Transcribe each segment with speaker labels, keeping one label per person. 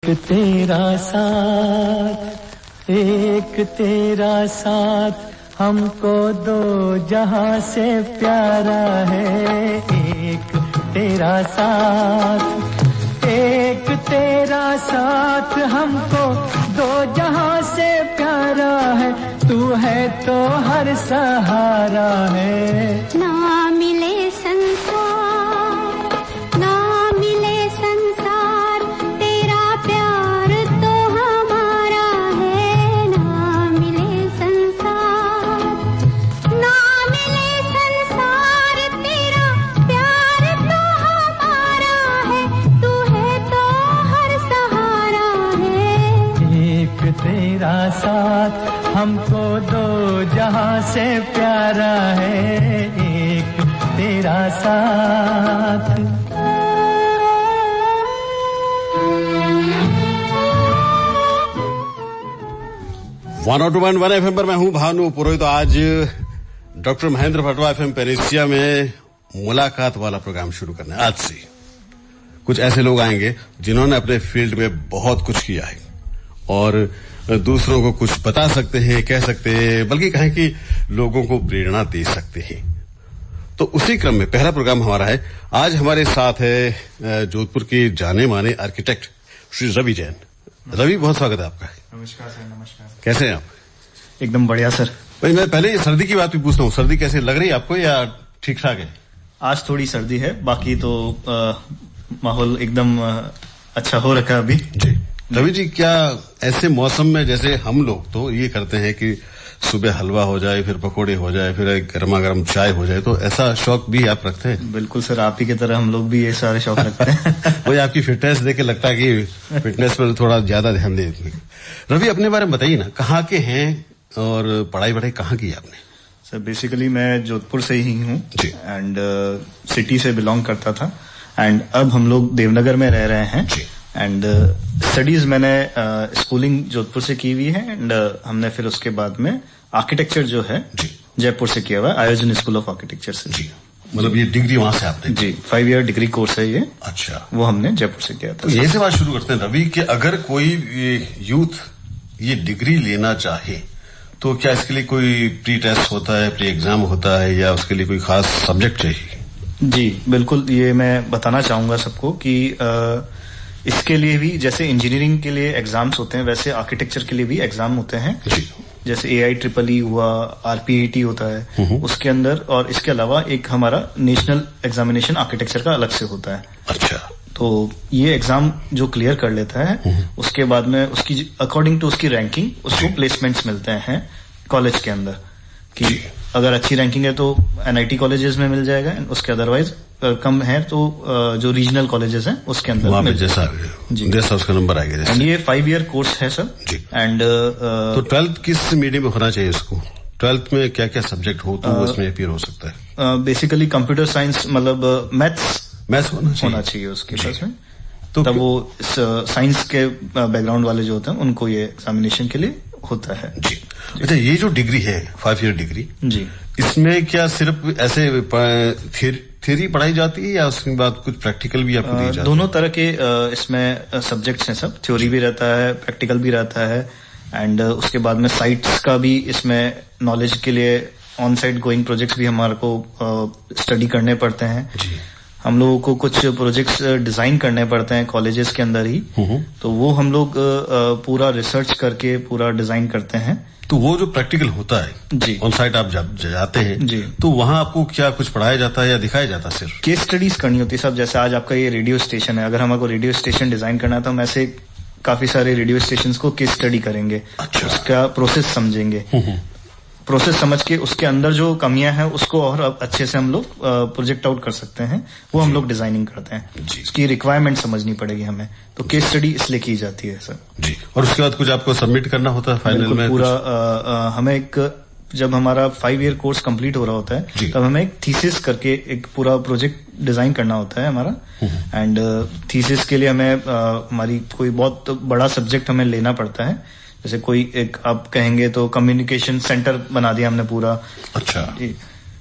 Speaker 1: एक तेरा साथ हमको दो जहां से प्यारा है। एक तेरा साथ हमको दो जहां से प्यारा है। तू है तो हर सहारा है।
Speaker 2: ना मिले संसार तेरा प्यार तो हमारा है। ना मिले संसार तेरा प्यार तो हमारा है। तू है तो हर सहारा है।
Speaker 1: एक तेरा साथ हमको दो जहां से प्यारा है। एक तेरा साथ।
Speaker 3: 102.1 FM पर मैं हूं भानु पुरोहित। आज डॉक्टर महेंद्र भटवा FM पेरिसिया में मुलाकात वाला प्रोग्राम शुरू करना है। आज से कुछ ऐसे लोग आएंगे जिन्होंने अपने फील्ड में बहुत कुछ किया है और दूसरों को कुछ बता सकते हैं, कह सकते हैं, बल्कि कहें कि लोगों को प्रेरणा दे सकते हैं। तो उसी क्रम में पहला प्रोग्राम हमारा है। आज हमारे साथ है जोधपुर के जाने माने आर्किटेक्ट श्री रवि जैन। रवि, बहुत स्वागत है आपका।
Speaker 4: नमस्कार सर। नमस्कार। कैसे
Speaker 3: हैं आप?
Speaker 4: एकदम बढ़िया सर।
Speaker 3: भाई, मैं पहले सर्दी की बात भी पूछता हूँ। सर्दी कैसे लग रही है आपको या ठीक ठाक है?
Speaker 4: आज थोड़ी सर्दी है, बाकी तो माहौल एकदम अच्छा हो रखा है अभी।
Speaker 3: जी रवि जी, क्या ऐसे मौसम में जैसे हम लोग तो ये करते हैं कि सुबह हलवा हो जाए, फिर पकोड़े हो जाए, फिर गर्मा गर्म चाय हो जाए, तो ऐसा शौक भी आप रखते हैं?
Speaker 4: बिल्कुल सर, आप ही की तरह हम लोग भी ये सारे शौक रखते हैं।
Speaker 3: वही आपकी फिटनेस देख के लगता है कि फिटनेस पर थोड़ा ज्यादा ध्यान दे। रवि, अपने बारे में बताइए ना, कहाँ के हैं और पढ़ाई वढ़ाई कहाँ की आपने?
Speaker 4: सर बेसिकली मैं जोधपुर से ही हूँ एंड सिटी से बिलोंग करता था एंड अब हम लोग देवनगर में रह रहे हैं एंड स्टडीज मैंने स्कूलिंग जोधपुर से की हुई है एंड हमने फिर उसके बाद में आर्किटेक्चर जो है जयपुर से किया हुआ है, आयोजन स्कूल ऑफ आर्किटेक्चर से।
Speaker 3: जी, मतलब ये डिग्री वहां से आपने?
Speaker 4: जी, 5 ईयर डिग्री कोर्स है ये।
Speaker 3: अच्छा,
Speaker 4: वो हमने जयपुर से किया था।
Speaker 3: तो यही से बात शुरू करते हैं रवि, कि अगर कोई यूथ ये डिग्री लेना चाहे तो क्या इसके लिए कोई प्री टेस्ट होता है, प्री एग्जाम होता है, या उसके लिए कोई खास सब्जेक्ट चाहिए?
Speaker 4: जी बिल्कुल, ये मैं बताना चाहूंगा सबको कि इसके लिए भी जैसे इंजीनियरिंग के लिए एग्जाम्स होते हैं वैसे आर्किटेक्चर के लिए भी एग्जाम होते हैं। जैसे AIEEE हुआ, RPET होता है उसके अंदर, और इसके अलावा एक हमारा नेशनल एग्जामिनेशन आर्किटेक्चर का अलग से होता है।
Speaker 3: अच्छा,
Speaker 4: तो ये एग्जाम जो क्लियर कर लेता है उसके बाद में उसकी अकॉर्डिंग टू उसकी रैंकिंग उसको प्लेसमेंट्स मिलते हैं कॉलेज के अंदर, कि अगर अच्छी रैंकिंग है तो NIT कॉलेजेस में मिल जाएगा, उसके अदरवाइज कम है तो जो रीजनल कॉलेजेस हैं उसके अंदर
Speaker 3: वहां पे जैसा उसका नंबर आएगा।
Speaker 4: एंड ये 5 ईयर कोर्स है सर जी। एंड
Speaker 3: तो 12th किस मीडियम में होना चाहिए इसको? 12th में क्या क्या सब्जेक्ट हो तो उसमें अपीयर हो सकता है?
Speaker 4: बेसिकली कंप्यूटर साइंस, मतलब मैथ्स होना चाहिए उसके पास में, तो तब वो साइंस के बैकग्राउंड वाले जो होते हैं उनको ये एग्जामिनेशन के लिए होता है।
Speaker 3: जी। अच्छा, ये जो डिग्री है 5 ईयर डिग्री
Speaker 4: जी,
Speaker 3: इसमें क्या सिर्फ ऐसे थ्योरी पढ़ाई जाती है या उसके बाद कुछ प्रैक्टिकल भी आपको दी जाती है?
Speaker 4: दोनों तरह के इसमें सब्जेक्ट्स हैं सब, थ्योरी भी रहता है, प्रैक्टिकल भी रहता है एंड उसके बाद में साइट्स का भी इसमें नॉलेज के लिए ऑन साइट गोइंग प्रोजेक्ट्स भी हमारे को स्टडी करने पड़ते हैं। हम लोगों को कुछ प्रोजेक्ट्स डिजाइन करने पड़ते हैं कॉलेजेस के अंदर ही, तो वो हम लोग पूरा रिसर्च करके पूरा डिजाइन करते हैं।
Speaker 3: तो वो जो प्रैक्टिकल होता है
Speaker 4: जी,
Speaker 3: ऑन साइट आप जाते हैं
Speaker 4: जी,
Speaker 3: तो वहां आपको क्या कुछ पढ़ाया जाता है या दिखाया जाता है? सिर्फ
Speaker 4: केस स्टडीज करनी होती है सब। जैसे आज आपका ये रेडियो स्टेशन है, अगर हमको रेडियो स्टेशन डिजाइन करना है तो हम ऐसे काफी सारे रेडियो स्टेशन को केस स्टडी करेंगे।
Speaker 3: अच्छा।
Speaker 4: उसका प्रोसेस समझेंगे, प्रोसेस समझ के उसके अंदर जो कमियां हैं उसको और अच्छे से हम लोग प्रोजेक्ट आउट कर सकते हैं, वो हम लोग डिजाइनिंग करते हैं। उसकी रिक्वायरमेंट समझनी पड़ेगी हमें, तो केस स्टडी इसलिए की जाती है सर
Speaker 3: जी। और उसके बाद कुछ आपको सबमिट करना होता है फाइनल में?
Speaker 4: पूरा हमें एक, जब हमारा 5 ईयर कोर्स कंप्लीट हो रहा होता है तब हमें एक थीसिस करके एक पूरा प्रोजेक्ट डिजाइन करना होता है हमारा। एंड थीसिस के लिए हमें हमारी कोई बहुत बड़ा सब्जेक्ट हमें लेना पड़ता है। जैसे कोई एक आप कहेंगे तो कम्युनिकेशन सेंटर बना दिया हमने पूरा।
Speaker 3: अच्छा।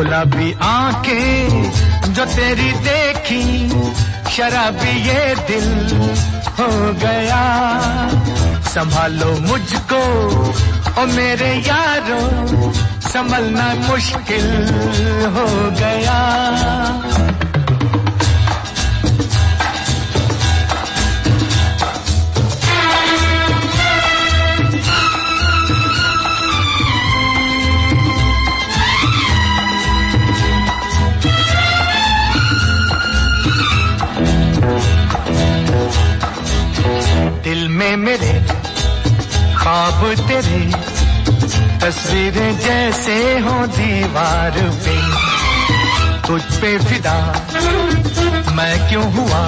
Speaker 1: गुलाबी आंखें जो तेरी देखी, शराबी ये दिल हो गया। संभालो मुझको ओ मेरे यारो, संभलना मुश्किल हो गया। दिल में मेरे ख्वाब तेरे, तस्वीरें जैसे हो दीवार पे। तुझ पे फिदा मैं क्यों हुआ,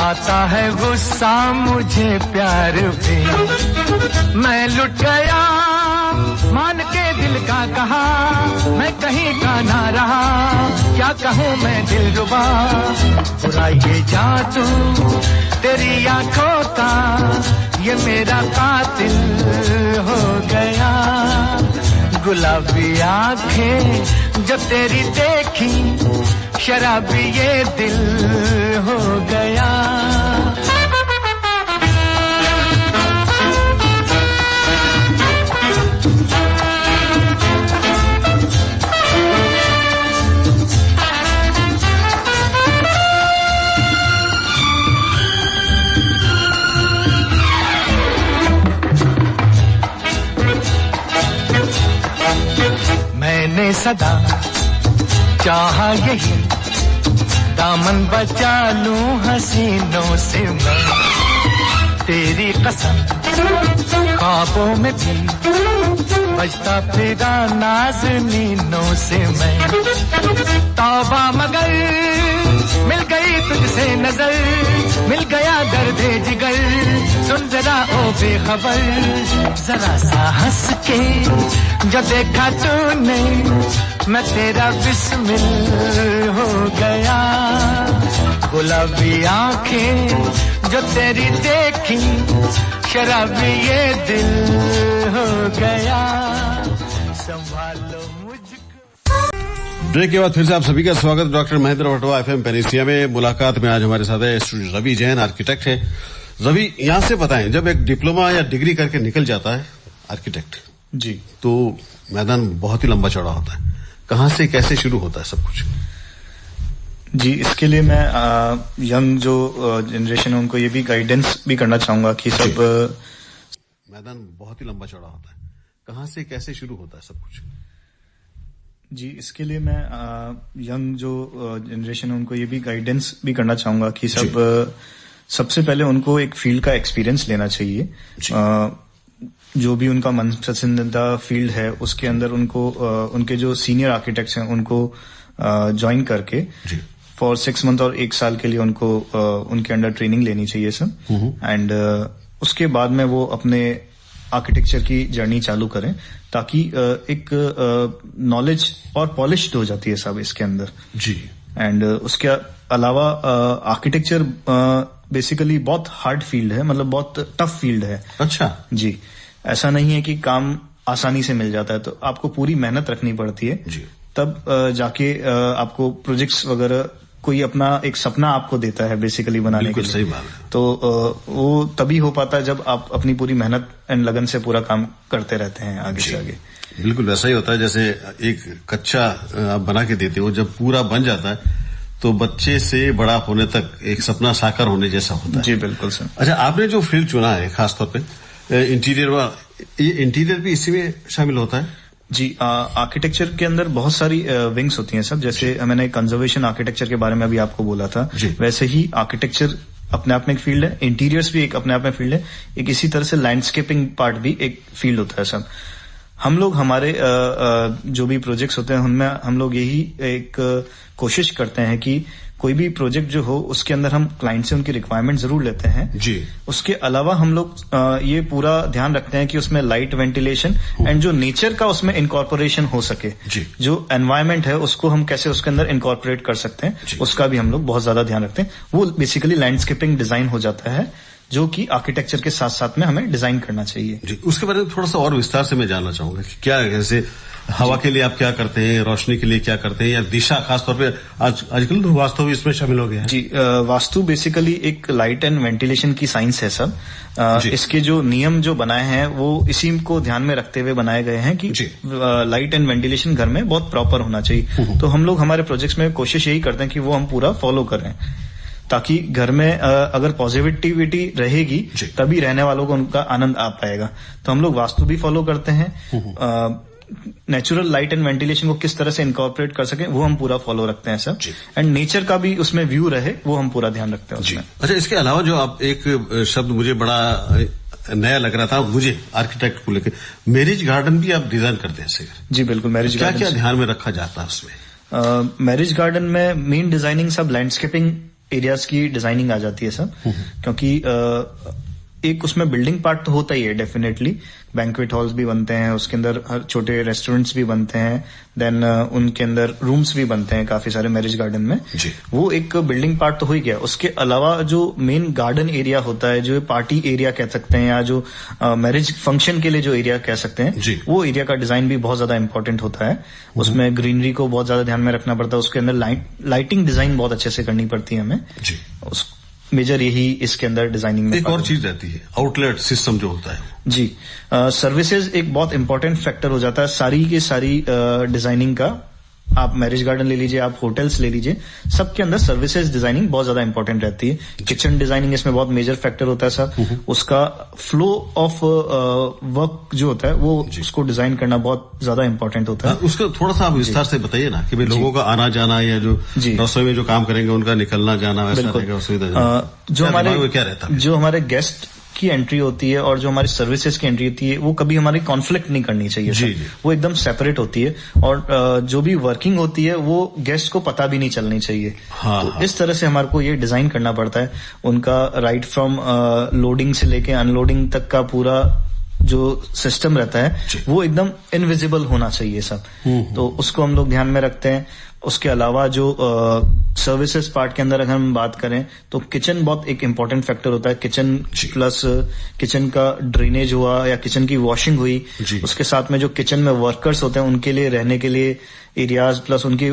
Speaker 1: आता है गुस्सा मुझे प्यार पे। मैं लुट गया मान के दिल का कहा, मैं कहीं का ना रहा, क्या कहूँ मैं दिलरुबा। बुरा ये जादू तेरी आंखों का, ये मेरा कातिल हो गया। गुलाबी आंखें जो तेरी देखी, शराबी ये दिल हो गया। मैंने सदा चाहा यही, दामन बचा लूं हसीनों से मैं। तेरी कसम ख्वाबों में भी बजता फिरा नाज़नीनों से मैं। तौबा मगर मिल गई तुझसे नजर, मिल गया दर्दे जिगर। सुन जरा ओ बेखबर, जरा सा हंस के जो देखा तूने, मैं तेरा बिस्मिल हो गया। गुलाबी आंखें जो तेरी देखी, शराबी ये दिल हो गया। संभालो मुझको।
Speaker 3: ब्रेक के बाद फिर से आप सभी का स्वागत। डॉक्टर महेंद्र भटवा एफएम पेनिसिया में मुलाकात में आज हमारे साथ है स्टूडेंट रवि जैन, आर्किटेक्ट है। रवि, यहां से बताएं, जब एक डिप्लोमा या डिग्री करके निकल जाता है आर्किटेक्ट
Speaker 4: जी,
Speaker 3: तो मैदान बहुत ही लंबा चौड़ा होता है। कहां से कैसे शुरू होता है सब कुछ?
Speaker 4: जी, इसके लिए मैं यंग जो जनरेशन है उनको ये भी गाइडेंस भी करना चाहूंगा कि सब
Speaker 3: मैदान बहुत ही लंबा चौड़ा होता है। कहां से कैसे शुरू होता है सब कुछ?
Speaker 4: जी, इसके लिए मैं यंग जो जनरेशन है उनको ये भी गाइडेंस भी करना चाहूंगा कि सबसे पहले उनको एक फील्ड का एक्सपीरियंस लेना चाहिए। जो भी उनका मनपसंदीदा फील्ड है उसके अंदर उनको उनके जो सीनियर आर्किटेक्ट्स हैं उनको ज्वाइन करके फॉर 6 मंथ और 1 साल के लिए उनको उनके अंडर ट्रेनिंग लेनी चाहिए सर। एंड उसके बाद में वो अपने आर्किटेक्चर की जर्नी चालू करें, ताकि एक नॉलेज और पॉलिश्ड हो जाती है सब इसके अंदर
Speaker 3: जी।
Speaker 4: एंड उसके अलावा आर्किटेक्चर बेसिकली बहुत हार्ड फील्ड है, मतलब बहुत टफ फील्ड है।
Speaker 3: अच्छा
Speaker 4: जी, ऐसा नहीं है कि काम आसानी से मिल जाता है, तो आपको पूरी मेहनत रखनी पड़ती है
Speaker 3: जी।
Speaker 4: तब जाके आपको प्रोजेक्ट्स वगैरह कोई अपना एक सपना आपको देता है बेसिकली बनाने के लिए।
Speaker 3: सही बात है।
Speaker 4: तो वो तभी हो पाता है जब आप अपनी पूरी मेहनत एंड लगन से पूरा काम करते रहते हैं आगे से आगे।
Speaker 3: बिल्कुल वैसा ही होता है, जैसे एक कच्चा आप बना के देते हो, जब पूरा बन जाता है तो बच्चे से बड़ा होने तक एक सपना साकार होने जैसा होता है।
Speaker 4: जी बिल्कुल सर।
Speaker 3: अच्छा, आपने जो फील्ड चुना है खासतौर पे इंटीरियर, ये इंटीरियर भी इसी में शामिल होता है?
Speaker 4: जी, आर्किटेक्चर के अंदर बहुत सारी विंग्स होती हैं सब। जैसे मैंने कंजर्वेशन आर्किटेक्चर के बारे में अभी आपको बोला था, वैसे ही आर्किटेक्चर अपने आप में एक फील्ड है, इंटीरियर्स भी एक अपने आप में फील्ड है, एक इसी तरह से लैंडस्केपिंग पार्ट भी एक फील्ड होता है सब। हम लोग हमारे जो भी प्रोजेक्ट्स होते हैं उनमें हम लोग यही एक कोशिश करते हैं कि कोई भी प्रोजेक्ट जो हो उसके अंदर हम क्लाइंट से उनकी रिक्वायरमेंट जरूर लेते हैं
Speaker 3: जी।
Speaker 4: उसके अलावा हम लोग ये पूरा ध्यान रखते हैं कि उसमें लाइट, वेंटिलेशन एंड जो नेचर का उसमें इनकॉर्पोरेशन हो सके
Speaker 3: जी।
Speaker 4: जो एनवायरमेंट है उसको हम कैसे उसके अंदर इनकॉर्पोरेट कर सकते हैं, उसका भी हम लोग बहुत ज्यादा ध्यान रखते हैं। वो बेसिकली लैंडस्केपिंग डिजाइन हो जाता है जो कि आर्किटेक्चर के साथ साथ में हमें डिजाइन करना चाहिए।
Speaker 3: जी, उसके बारे में थोड़ा सा और विस्तार से मैं जानना चाहूंगा कि क्या जैसे हवा के लिए आप क्या करते हैं, रोशनी के लिए क्या करते हैं, या दिशा खासतौर पे आजकल तो वास्तु भी इसमें शामिल हो गया है।
Speaker 4: जी, वास्तु बेसिकली एक लाइट एंड वेंटिलेशन की साइंस है सब। इसके जो नियम जो बनाए हैं वो इसी को ध्यान में रखते हुए बनाए गए हैं कि लाइट एंड वेंटिलेशन घर में बहुत प्रॉपर होना चाहिए। तो हम लोग हमारे प्रोजेक्ट्स में कोशिश यही करते हैं कि वो हम पूरा फॉलो करें, ताकि घर में अगर पॉजिटिविटी रहेगी तभी रहने वालों को उनका आनंद आ पाएगा। तो हम लोग वास्तु भी फॉलो करते हैं, नेचुरल लाइट एंड वेंटिलेशन को किस तरह से इनकॉर्पोरेट कर सके वो हम पूरा फॉलो रखते हैं सर, एंड नेचर का भी उसमें व्यू रहे वो हम पूरा ध्यान रखते हैं उसमें।
Speaker 3: अच्छा, इसके अलावा जो आप एक शब्द मुझे बड़ा नया लग रहा था मुझे आर्किटेक्ट को लेकर, मैरिज गार्डन भी आप डिजाइन करते हैं सर?
Speaker 4: जी बिल्कुल, मैरिज गार्डन
Speaker 3: क्या ध्यान में रखा जाता है उसमें?
Speaker 4: मैरिज गार्डन में मेन डिजाइनिंग सब लैंडस्केपिंग एरियाज की डिजाइनिंग आ जाती है सब, क्योंकि एक उसमें बिल्डिंग पार्ट तो होता ही है डेफिनेटली, बैंक्वेट हॉल्स भी बनते हैं, उसके अंदर छोटे रेस्टोरेंट्स भी बनते हैं, देन उनके अंदर रूम्स भी बनते हैं काफी सारे मैरिज गार्डन में। वो एक बिल्डिंग पार्ट तो हो ही गया। उसके अलावा जो मेन गार्डन एरिया होता है, जो पार्टी एरिया कह सकते हैं या जो मैरिज फंक्शन के लिए जो एरिया कह सकते हैं, वो एरिया का डिजाइन भी बहुत ज्यादा इंपॉर्टेंट होता है। उसमें ग्रीनरी को बहुत ज्यादा ध्यान में रखना पड़ता है, उसके अंदर लाइटिंग डिजाइन बहुत अच्छे से करनी पड़ती है हमें। मेजर यही इसके अंदर डिजाइनिंग में
Speaker 3: एक और चीज रहती है, आउटलेट सिस्टम जो होता है।
Speaker 4: जी, सर्विसेज एक बहुत इंपॉर्टेंट फैक्टर हो जाता है सारी की सारी डिजाइनिंग का। आप मैरिज गार्डन ले लीजिए, आप होटल्स ले लीजिए, सबके अंदर सर्विसेज डिजाइनिंग बहुत ज्यादा इंपॉर्टेंट रहती है। किचन डिजाइनिंग इसमें बहुत मेजर फैक्टर होता है सर। उसका फ्लो ऑफ वर्क जो होता है वो उसको डिजाइन करना बहुत ज्यादा इंपॉर्टेंट होता है।
Speaker 3: उसका थोड़ा सा आप विस्तार से बताइए ना कि भाई लोगों का आना जाना या जो रसोई में जो काम करेंगे उनका निकलना जाना वैसा रहेगा,
Speaker 4: जो हमारे गेस्ट की एंट्री होती है और जो हमारी सर्विसेज की एंट्री होती है वो कभी हमारी कॉन्फ्लिक्ट नहीं करनी चाहिए। वो एकदम सेपरेट होती है, और जो भी वर्किंग होती है वो गेस्ट को पता भी नहीं चलनी चाहिए। तो इस तरह से हमारे को ये डिजाइन करना पड़ता है। उनका राइट फ्रॉम लोडिंग से लेके अनलोडिंग तक का पूरा जो सिस्टम रहता है वो एकदम इनविजिबल होना चाहिए सब। तो उसको हम लोग ध्यान में रखते हैं। उसके अलावा जो सर्विसेज पार्ट के अंदर अगर हम बात करें तो किचन बहुत एक इम्पोर्टेंट फैक्टर होता है। किचन प्लस किचन का ड्रेनेज हुआ या किचन की वॉशिंग हुई, उसके साथ में जो किचन में वर्कर्स होते हैं उनके लिए रहने के लिए एरियाज, प्लस उनकी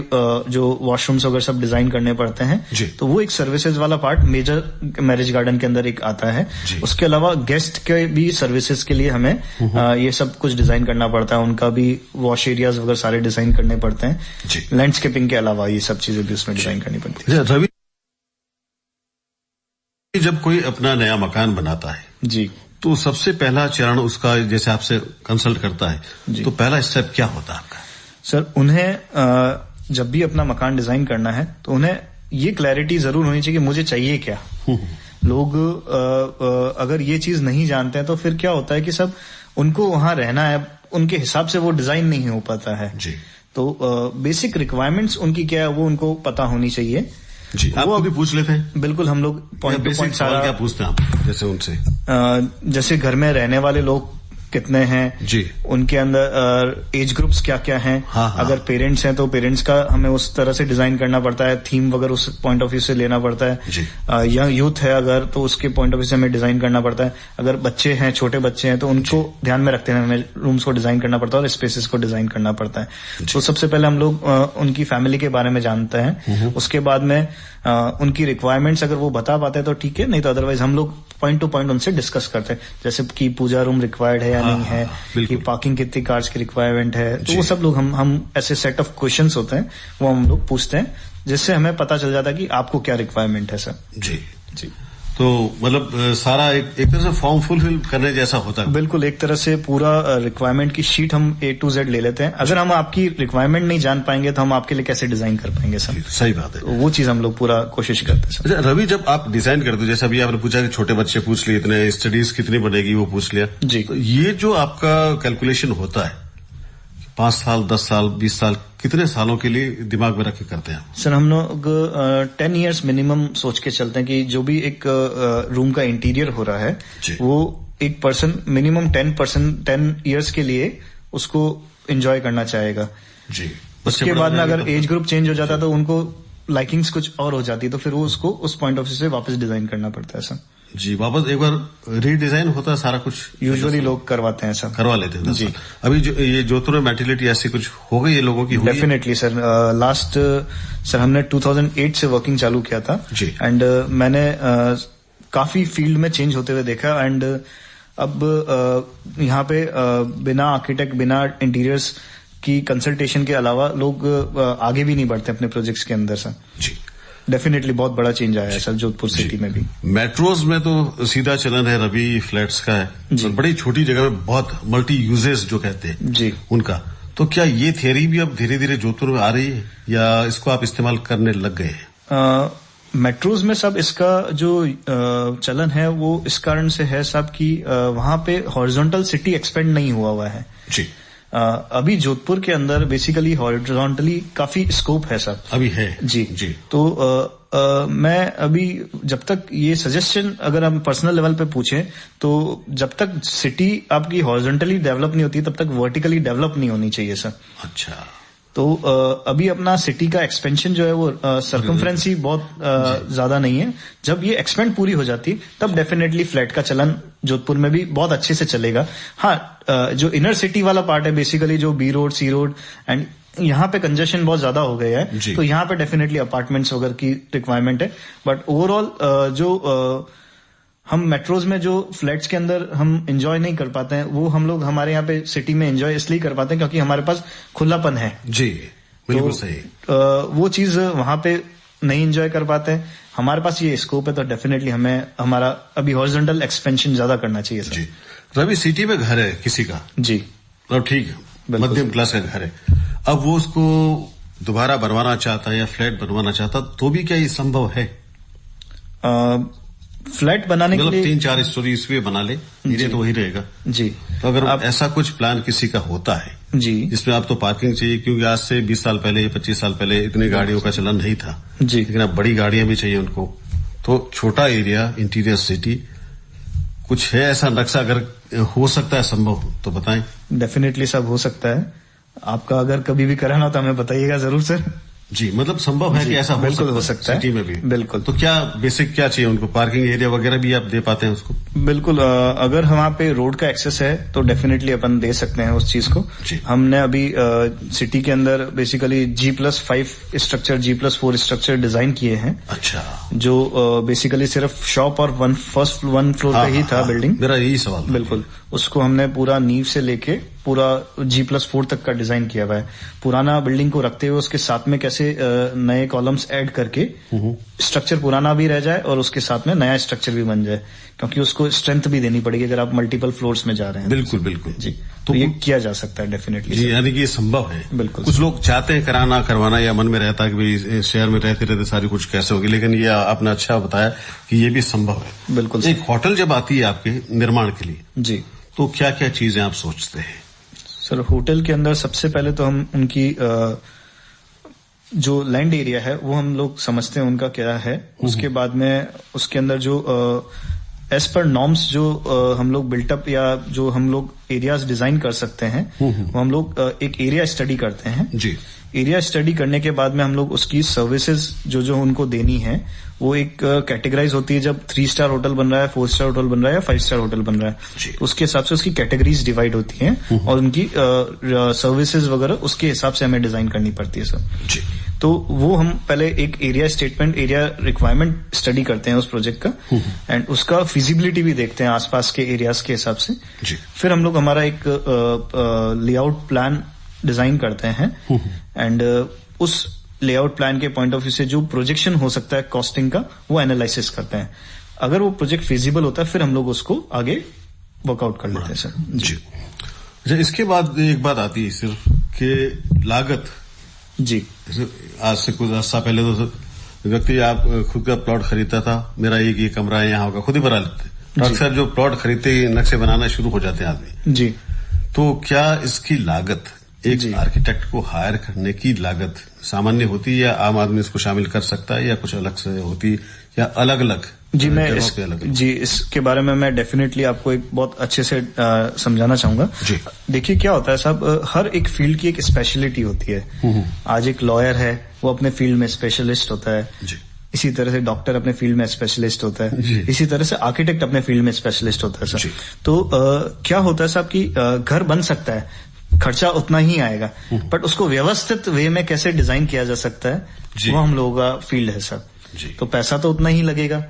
Speaker 4: जो वॉशरूम्स वगैरह सब डिजाइन करने पड़ते हैं। तो वो एक सर्विसेज वाला पार्ट मेजर मैरिज गार्डन के अंदर एक आता है। उसके अलावा गेस्ट के भी सर्विसेज के लिए हमें ये सब कुछ डिजाइन करना पड़ता है। उनका भी वॉश एरियाज वगैरह सारे डिजाइन करने पड़ते हैं। लैंडस्केपिंग के अलावा ये सब चीजें भी उसमें डिजाइन करनी पड़ती है।
Speaker 3: रवि, जब कोई अपना नया मकान बनाता है
Speaker 4: जी,
Speaker 3: तो सबसे पहला चरण उसका जैसे आपसे कंसल्ट करता है, तो पहला स्टेप क्या होता है आपका?
Speaker 4: सर, उन्हें जब भी अपना मकान डिजाइन करना है तो उन्हें ये क्लैरिटी जरूर होनी चाहिए कि मुझे चाहिए क्या। लोग अगर ये चीज नहीं जानते हैं तो फिर क्या होता है कि सब उनको वहां रहना है, उनके हिसाब से वो डिजाइन नहीं हो पाता है। तो बेसिक रिक्वायरमेंट्स उनकी क्या है वो उनको पता होनी चाहिए।
Speaker 3: जी, आप भी पूछ लेते हैं?
Speaker 4: बिल्कुल, हम लोग पॉइंट टू पॉइंट सारा
Speaker 3: क्या पूछते हैं आप जैसे उनसे?
Speaker 4: जैसे घर में रहने वाले लोग कितने हैं
Speaker 3: जी,
Speaker 4: उनके अंदर एज ग्रुप्स क्या क्या हैं। अगर पेरेंट्स हैं तो पेरेंट्स का हमें उस तरह से डिजाइन करना पड़ता है, थीम वगैरह उस पॉइंट ऑफ व्यू से लेना पड़ता है। यंग यूथ है अगर तो उसके पॉइंट ऑफ व्यू से हमें डिजाइन करना पड़ता है। अगर बच्चे हैं, छोटे बच्चे हैं तो उनको ध्यान में रखते हैं हमें रूम्स को डिजाइन करना पड़ता है और स्पेसेस को डिजाइन करना पड़ता है। तो सबसे पहले हम लोग उनकी फैमिली के बारे में जानते हैं। उसके बाद में उनकी रिक्वायरमेंट्स अगर वो बता पाते हैं तो ठीक है, नहीं तो अदरवाइज हम लोग पॉइंट टू पॉइंट उनसे डिस्कस करते हैं, जैसे कि पूजा रूम रिक्वायर्ड है या नहीं है, कि पार्किंग कितनी कार्स की रिक्वायरमेंट है। तो वो सब लोग हम ऐसे सेट ऑफ क्वेश्चंस होते हैं वो हम लोग पूछते हैं, जिससे हमें पता चल जाता है कि आपको क्या रिक्वायरमेंट है सर। जी, तो
Speaker 3: मतलब सारा एक तरह से फॉर्म फुलफिल करने जैसा होता है।
Speaker 4: बिल्कुल, एक तरह से पूरा रिक्वायरमेंट की शीट हम A to Z ले लेते हैं। अगर हम आपकी रिक्वायरमेंट नहीं जान पाएंगे तो हम आपके लिए कैसे डिजाइन कर पाएंगे सर?
Speaker 3: सही बात है,
Speaker 4: तो वो चीज हम लोग पूरा कोशिश करते हैं सर।
Speaker 3: अच्छा रवि, जब आप डिजाइन करते हो, जैसे अभी आपने पूछा कि छोटे बच्चे पूछ लिए, इतने स्टडीज कितनी बनेगी वो पूछ लिया
Speaker 4: जी,
Speaker 3: तो ये जो आपका कैलकुलेशन होता है 5 साल 10 साल 20 साल कितने सालों के लिए दिमाग में रख के करते हैं
Speaker 4: सर? हम लोग 10 इयर्स मिनिमम सोच के चलते हैं कि जो भी एक रूम का इंटीरियर हो रहा है वो एक पर्सन मिनिमम 10 इयर्स के लिए उसको एंजॉय करना चाहेगा जी। उसके बाद में अगर एज ग्रुप चेंज हो जाता है तो उनको लाइकिंग्स कुछ और हो जाती है, तो फिर वो उसको उस पॉइंट ऑफ व्यू से वापस डिजाइन करना पड़ता है सर।
Speaker 3: जी, वापस एक बार रीडिजाइन होता है सारा कुछ?
Speaker 4: यूजुअली लोग करवाते हैं सब,
Speaker 3: करवा लेते हैं
Speaker 4: जी।
Speaker 3: अभी जो ये जोधपुर में मेंटेलिटी ऐसी कुछ हो गई है लोगों की?
Speaker 4: डेफिनेटली सर, लास्ट सर हमने 2008 से वर्किंग चालू किया था
Speaker 3: जी।
Speaker 4: एंड मैंने काफी फील्ड में चेंज होते हुए देखा एंड अब यहाँ पे बिना आर्किटेक्ट, बिना इंटीरियर्स की कंसल्टेशन के अलावा लोग आगे भी नहीं बढ़ते अपने प्रोजेक्ट्स के अंदर सर।
Speaker 3: जी,
Speaker 4: डेफिनेटली बहुत बड़ा चेंज आया है सर जोधपुर सिटी में भी।
Speaker 3: मेट्रोज में तो सीधा चलन है रवि फ्लैट्स का है, तो बड़ी छोटी जगह में बहुत मल्टी यूजेस जो कहते हैं
Speaker 4: जी
Speaker 3: उनका, तो क्या ये थियरी भी अब धीरे धीरे जोधपुर में आ रही है या इसको आप इस्तेमाल करने लग गए हैं?
Speaker 4: मेट्रोज में सब इसका जो चलन है वो इस कारण से है सब कि वहां पे हॉरिजॉन्टल सिटी एक्सपेंड नहीं हुआ है
Speaker 3: जी।
Speaker 4: अभी जोधपुर के अंदर बेसिकली हॉरिजॉन्टली काफी स्कोप है सब
Speaker 3: अभी है
Speaker 4: जी।
Speaker 3: जी,
Speaker 4: तो मैं अभी जब तक ये सजेशन अगर हम पर्सनल लेवल पे पूछें तो जब तक सिटी आपकी हॉरिजॉन्टली डेवलप नहीं होती तब तक वर्टिकली डेवलप नहीं होनी चाहिए सर।
Speaker 3: अच्छा,
Speaker 4: तो अभी अपना सिटी का एक्सपेंशन जो है वो सर्कमफ्रेंस ही बहुत ज्यादा नहीं है। जब ये एक्सपेंड पूरी हो जाती तब डेफिनेटली फ्लैट का चलन जोधपुर में भी बहुत अच्छे से चलेगा। हाँ, जो इनर सिटी वाला पार्ट है बेसिकली जो B road, C road and यहाँ पे कंजेशन बहुत ज्यादा हो गया है, तो यहाँ पे डेफिनेटली अपार्टमेंट्स वगैरह की रिक्वायरमेंट है। बट ओवरऑल जो हम मेट्रोज में जो फ्लैट्स के अंदर हम एंजॉय नहीं कर पाते हैं वो हम लोग हमारे यहाँ पे सिटी में एंजॉय इसलिए कर पाते हैं क्योंकि हमारे पास खुलापन है
Speaker 3: जी, बिल्कुल सही।
Speaker 4: वो चीज वहां पे नहीं एंजॉय कर पाते हैं। हमारे पास ये स्कोप है तो डेफिनेटली हमें हमारा अभी हॉरिजॉन्टल एक्सपेंशन ज्यादा करना चाहिए सर।
Speaker 3: जी, रवि सिटी में घर है किसी का जी, मतलब ठीक है मध्यम क्लास का घर है, अब वो उसको दोबारा बनवाना चाहता है या फ्लैट बनवाना चाहता, तो भी क्या ये संभव है?
Speaker 4: फ्लैट बनाने के लिए
Speaker 3: 3-4 स्टोरी इसमें बना ले, एरिया तो वही रहेगा जी। तो अगर ऐसा कुछ प्लान किसी का होता है जी, जिसमें आप तो पार्किंग चाहिए, क्योंकि आज से 20 साल पहले 25 साल पहले इतनी गाड़ियों का चलन नहीं था जी, लेकिन अब बड़ी गाड़ियां भी चाहिए उनको, तो छोटा एरिया इंटीरियर सिटी कुछ है ऐसा नक्शा अगर हो सकता है संभव तो बताएं।
Speaker 4: डेफिनेटली सब हो सकता है, आपका अगर कभी भी कराना हो तो हमें बताइएगा जरूर सर।
Speaker 3: जी, मतलब संभव है कि ऐसा
Speaker 4: बिल्कुल हो सकता है
Speaker 3: सिटी में भी।
Speaker 4: बिल्कुल।
Speaker 3: तो क्या बेसिक क्या चाहिए उनको, पार्किंग एरिया वगैरह भी आप दे पाते हैं उसको?
Speaker 4: बिल्कुल, अगर वहाँ पे रोड का एक्सेस है तो डेफिनेटली अपन दे सकते हैं उस चीज को। हमने अभी सिटी के अंदर basically G+5 structure, G+4 structure design किए हैं। अच्छा, जो बेसिकली सिर्फ शॉप और फर्स्ट वन फ्लोर पे ही था बिल्डिंग।
Speaker 3: मेरा यही सवाल।
Speaker 4: बिल्कुल, उसको हमने पूरा नींव से लेके पूरा G+4 तक का डिजाइन किया हुआ है। पुराना बिल्डिंग को रखते हुए उसके साथ में कैसे नए कॉलम्स ऐड करके स्ट्रक्चर पुराना भी रह जाए और उसके साथ में नया स्ट्रक्चर भी बन जाए, क्योंकि उसको स्ट्रेंथ भी देनी पड़ेगी अगर आप मल्टीपल फ्लोर्स में जा रहे हैं।
Speaker 3: बिल्कुल बिल्कुल जी,
Speaker 4: तो ये किया जा सकता है डेफिनेटली
Speaker 3: जी, यानी कि ये संभव है।
Speaker 4: बिल्कुल,
Speaker 3: कुछ लोग चाहते हैं कराना करवाना या मन में रहता है कि भाई शहर में रहते रहते सारी कुछ कैसे होगी, लेकिन ये आपने अच्छा बताया कि ये भी संभव है।
Speaker 4: बिल्कुल।
Speaker 3: एक होटल जब आती है आपके निर्माण के लिए
Speaker 4: जी,
Speaker 3: तो क्या क्या चीजें आप सोचते हैं?
Speaker 4: सर, होटल के अंदर सबसे पहले तो हम उनकी जो लैंड एरिया है वो हम लोग समझते हैं उनका क्या है। उसके बाद में उसके अंदर जो एज पर नॉर्म्स जो हम लोग बिल्टअप या जो हम लोग एरियाज डिजाइन कर सकते हैं वो हम लोग एक एरिया स्टडी करते हैं जी। एरिया स्टडी करने के बाद में हम लोग उसकी सर्विसेज जो जो उनको देनी है वो एक कैटेगराइज होती है। जब 3 स्टार होटल बन रहा है, 4 स्टार होटल बन रहा है या 5 स्टार होटल बन रहा है, तो उसके हिसाब से उसकी कैटेगरीज डिवाइड होती हैं और उनकी सर्विसेज वगैरह उसके हिसाब से हमें डिजाइन करनी पड़ती है सर जी। तो वो हम पहले एक area statement, area requirement study करते हैं उस प्रोजेक्ट का एंड उसका फिजिबिलिटी भी देखते हैं आसपास के एरियाज के हिसाब से जी। फिर हम लोग हमारा एक लेआउट प्लान डिजाइन करते हैं एंड उस लेआउट प्लान के पॉइंट ऑफ व्यू से जो प्रोजेक्शन हो सकता है कॉस्टिंग का वो एनालिसिस करते हैं। अगर वो प्रोजेक्ट फिजिबल होता है फिर हम लोग उसको आगे वर्कआउट कर लेते हैं सर जी।
Speaker 3: अच्छा, इसके बाद एक बात आती है सिर्फ कि लागत जी। आज से कुछ अर्सा पहले तो व्यक्ति आप खुद का प्लॉट खरीदता था, मेरा एक ये कमरा है यहाँ होगा, खुद ही बना लेते। अक्सर जो प्लॉट खरीदते ही नक्शे बनाना शुरू हो जाते हैं आदमी जी। तो क्या इसकी लागत एक आर्किटेक्ट को हायर करने की लागत सामान्य होती है या आम आदमी इसको शामिल कर सकता है या कुछ अलग से होती या अलग अलग? जी, मैं
Speaker 4: इसके बारे में मैं डेफिनेटली आपको एक बहुत अच्छे से समझाना चाहूंगा जी। देखिए क्या होता है साहब, हर एक फील्ड की एक स्पेशलिटी होती है। आज एक लॉयर है वो अपने फील्ड में स्पेशलिस्ट होता है जी। इसी तरह से डॉक्टर अपने फील्ड में स्पेशलिस्ट होता है, इसी तरह से आर्किटेक्ट अपने फील्ड में स्पेशलिस्ट होता है सर। तो क्या होता है साहब कि घर बन सकता है, खर्चा उतना ही आएगा, बट उसको व्यवस्थित वे में कैसे डिजाइन किया जा सकता है, वो हम लोगों का फील्ड है सर। तो पैसा तो उतना ही लगेगा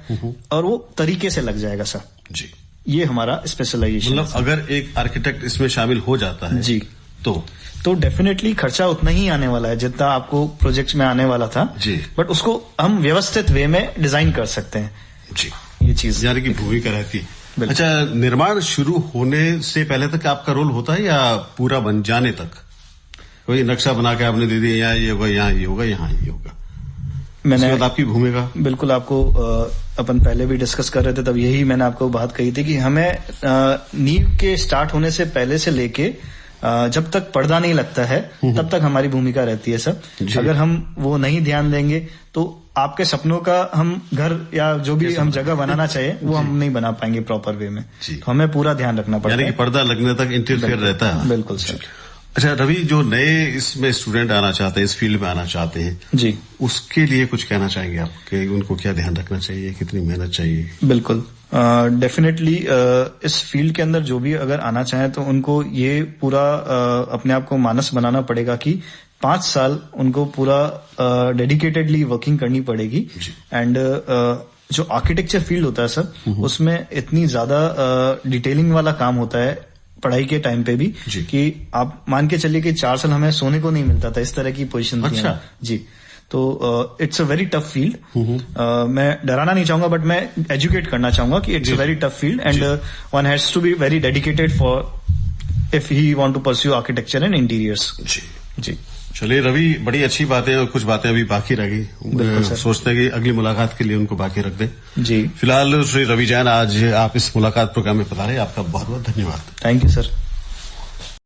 Speaker 4: और वो तरीके से लग जाएगा सर जी। ये हमारा स्पेशलाइजेशन।
Speaker 3: मतलब अगर एक आर्किटेक्ट इसमें शामिल हो जाता है
Speaker 4: जी तो डेफिनेटली खर्चा उतना ही आने वाला है जितना आपको प्रोजेक्ट में आने वाला था
Speaker 3: जी,
Speaker 4: बट उसको हम व्यवस्थित वे में डिजाइन कर सकते हैं
Speaker 3: जी।
Speaker 4: ये चीज
Speaker 3: यानी कि भूमिका रहती है। अच्छा, निर्माण शुरू होने से पहले तक आपका रोल होता है या पूरा बन जाने तक? कोई नक्शा बना के आपने दे दिया, यहाँ ये होगा, यहाँ ये होगा, यहाँ ये होगा, मैंने आपकी भूमिका?
Speaker 4: बिल्कुल, आपको अपन पहले भी डिस्कस कर रहे थे, तब यही मैंने आपको बात कही थी कि हमें नींव के स्टार्ट होने से पहले से लेके जब तक पर्दा नहीं लगता है तब तक हमारी भूमिका रहती है सर। अगर हम वो नहीं ध्यान देंगे तो आपके सपनों का हम घर या जो भी हम जगह बनाना चाहिए वो हम नहीं बना पाएंगे प्रॉपर वे में। तो हमें पूरा ध्यान रखना पड़ता है,
Speaker 3: यानी कि पर्दा लगने तक इंटरफेयर रहता है।
Speaker 4: बिल्कुल सर।
Speaker 3: अच्छा रवि, जो नए इसमें स्टूडेंट आना चाहते हैं, इस फील्ड में आना चाहते हैं जी, उसके लिए कुछ कहना चाहेंगे आप कि उनको क्या ध्यान रखना चाहिए, कितनी मेहनत चाहिए?
Speaker 4: बिल्कुल, डेफिनेटली इस फील्ड के अंदर जो भी अगर आना चाहें तो उनको ये पूरा अपने आप को मानस बनाना पड़ेगा कि 5 साल उनको पूरा डेडिकेटेडली वर्किंग करनी पड़ेगी। एंड जो आर्किटेक्चर फील्ड होता है सर, उसमें इतनी ज्यादा डिटेलिंग वाला काम होता है पढ़ाई के टाइम पे भी कि आप मान के चलिए कि 4 साल हमें सोने को नहीं मिलता था, इस तरह की पोजीशन थी। अच्छा जी। तो it's a very tough field. मैं डराना नहीं चाहूंगा बट मैं एजुकेट करना चाहूंगा कि it's a very tough field and one has to be very dedicated for if he want to pursue architecture and interiors. जी।
Speaker 3: चलिए रवि, बड़ी अच्छी बातें और कुछ बातें अभी बाकी रह गई, सोचते हैं कि अगली मुलाकात के लिए उनको बाकी रख दें। जी। फिलहाल श्री रवि जैन, आज आप इस मुलाकात प्रोग्राम में पधारे, आपका बहुत बहुत धन्यवाद।
Speaker 4: Thank you sir.